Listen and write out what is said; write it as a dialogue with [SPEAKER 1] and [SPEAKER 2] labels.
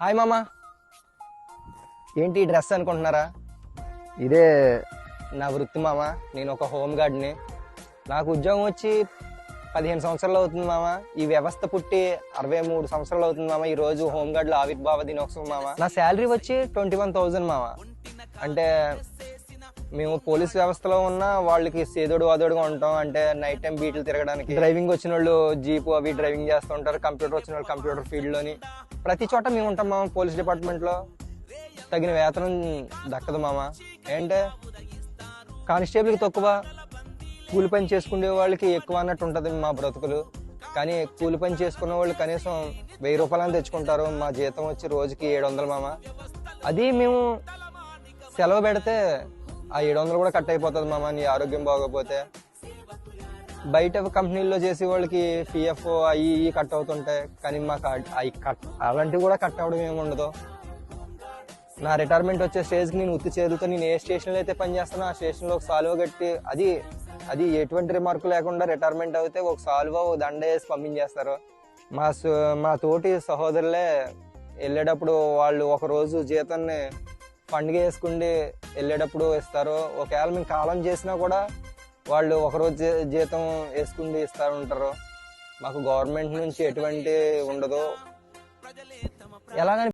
[SPEAKER 1] Hi మామా, ఏంటి ఈ డ్రెస్ అనుకుంటున్నారా?
[SPEAKER 2] ఇదే
[SPEAKER 1] నా వృత్తి మామ. నేను ఒక హోమ్ గార్డ్ని. నాకు ఉద్యోగం వచ్చి 15 సంవత్సరాలు అవుతుంది మామ. ఈ వ్యవస్థ పుట్టి 63 సంవత్సరాలు అవుతుంది మామ. ఈ రోజు హోమ్ గార్డుల ఆవిర్భావ దినోత్సవం మామ. నా శాలరీ వచ్చి 21,000 మామ. అంటే మేము పోలీస్ వ్యవస్థలో ఉన్న వాళ్ళకి సేదోడు వాదోడుగా ఉంటాం. అంటే నైట్ టైం బీట్లు తిరగడానికి, డ్రైవింగ్ వచ్చిన వాళ్ళు జీపు అవి డ్రైవింగ్ చేస్తూ ఉంటారు, కంప్యూటర్ వచ్చిన వాళ్ళు కంప్యూటర్ ఫీల్డ్లోని. ప్రతి చోట మేము ఉంటాం మామ. పోలీస్ డిపార్ట్మెంట్లో తగిన వేతనం దక్కదు మామ. ఏంటంటే కానిస్టేబుల్కి తక్కువ, కూలి పని చేసుకునే వాళ్ళకి ఎక్కువ అన్నట్టు ఉంటుంది మా బ్రతుకులు. కానీ కూలి పని చేసుకున్న వాళ్ళు కనీసం 1000 రూపాయలని తెచ్చుకుంటారు. మా జీతం వచ్చి రోజుకి 700 మామ. అది మేము సెలవు పెడితే ఆ 700 కూడా కట్ అయిపోతుంది మామ, నీ ఆరోగ్యం బాగోపోతే. బయట కంపెనీల్లో చేసే వాళ్ళకి పిఎఫ్ అవి కట్ అవుతుంటాయి, కానీ మాకు అవి అలాంటివి కూడా కట్ అవ్వడం ఏమి ఉండదు. నా రిటైర్మెంట్ వచ్చే స్టేజ్కి నేను ఉత్తి చేతులతో నేను ఏ స్టేషన్లో అయితే పని చేస్తానో ఆ స్టేషన్లో ఒక సాల్వ కట్టి, అది ఎటువంటి రిమార్కు లేకుండా రిటైర్మెంట్ అయితే ఒక సాల్వ ఒక దండ వేసి పంపించేస్తారు. మా తోటి సహోదరులే వెళ్ళేటప్పుడు వాళ్ళు ఒక రోజు జీతాన్ని పండుగ వేసుకుండి వెళ్ళేటప్పుడు ఇస్తారు. ఒకవేళ మేము కాలం చేసినా కూడా వాళ్ళు ఒకరోజు జీతం వేసుకుండి ఇస్తూ ఉంటారు. మాకు గవర్నమెంట్ నుంచి ఎటువంటి ఉండదు. ఎలాగని